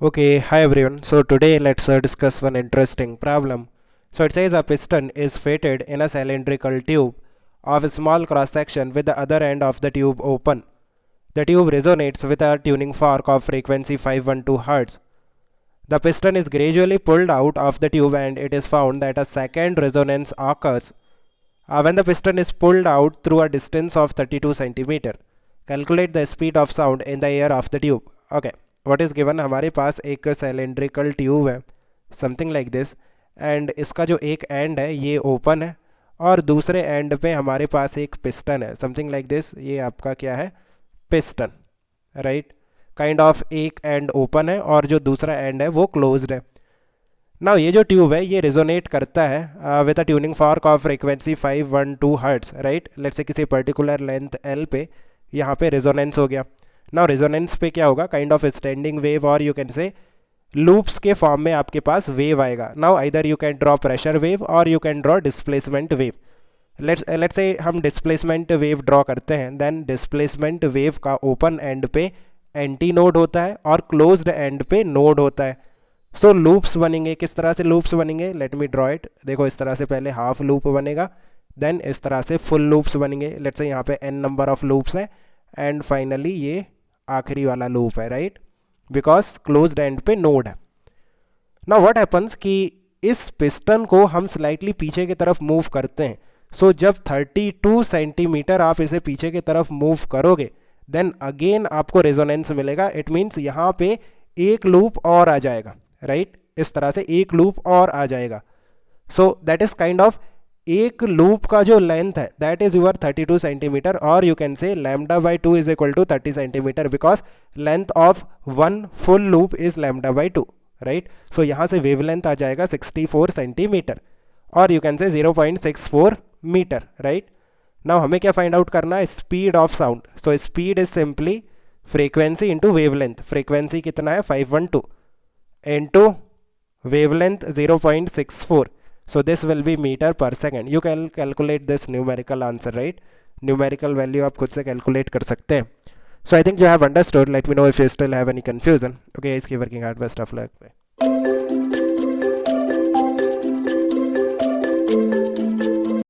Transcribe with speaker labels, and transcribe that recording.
Speaker 1: Okay, hi everyone. So today let's discuss one interesting problem. So it says a piston is fitted in a cylindrical tube of a small cross section with the other end of the tube open. The tube resonates with a tuning fork of frequency 512 Hz. The piston is gradually pulled out of the tube and it is found that a second resonance occurs when the piston is pulled out through a distance of 32 centimeter. Calculate the speed of sound in the air of the tube. Okay, what is given? हमारे पास एक cylindrical tube है, something like this, and इसका जो एक end है ये open है और दूसरे end पे हमारे पास एक piston है, something like this. ये आपका क्या है? Piston, right? काइंड ऑफ एक एंड ओपन है और जो दूसरा एंड है वो क्लोज्ड है. नाउ ये जो ट्यूब है ये रिजोनेट करता है with a tuning fork of frequency 512 hertz, right. Let's say किसी पर्टिकुलर लेंथ एल पे यहाँ पे रिजोनेंस हो गया. नाउ रिजोनेंस पे क्या होगा? काइंड ऑफ स्टैंडिंग वेव और यू कैन से लूप्स के फॉर्म में आपके पास वेव आएगा. Now either you can draw pressure wave और you can draw displacement wave. Let's say हम डिस्प्लेसमेंट वेव ड्रॉ करते हैं. देन डिस्प्लेसमेंट वेव का ओपन एंड पे एंटी नोड होता है और क्लोज्ड एंड पे नोड होता है. सो लूप्स बनेंगे. किस तरह से लूप्स बनेंगे? Let me draw it. देखो इस तरह से पहले हाफ लूप बनेगा, देन इस तरह से फुल लूप्स बनेंगे. लेट्स से यहाँ पे n नंबर ऑफ लूप्स हैं एंड फाइनली ये आखिरी वाला लूप है, राइट, बिकॉज क्लोज्ड एंड पे नोड है. नाउ व्हाट हैपन्स कि इस पिस्टन को हम स्लाइटली पीछे की तरफ मूव करते हैं. सो जब 32 सेंटीमीटर आप इसे पीछे की तरफ मूव करोगे देन अगेन आपको रेजोनेंस मिलेगा. इट मीन्स यहाँ पे एक लूप और आ जाएगा, राइट. इस तरह से एक लूप और आ जाएगा. So that is kind of एक लूप का जो लेंथ है दैट इज यूर 32 सेंटीमीटर और you can say lambda by 2 is equal to 30 centimetre because length of one full loop is lambda by 2, right. So यहाँ से wave length आ जाएगा 64 centimetre और you can से 0.64 metre, right. Now हमें क्या find out करना है? Speed of sound. So speed is simply frequency into wavelength. Frequency कितना है? 512 into wavelength 0.64. So this will be metre per second. You can calculate this numerical answer, right. Numerical value आप खुद से calculate कर सकते हैं. So I think you have understood. Let me know if you still have any confusion. Okay, इसकी working hard. Best of luck.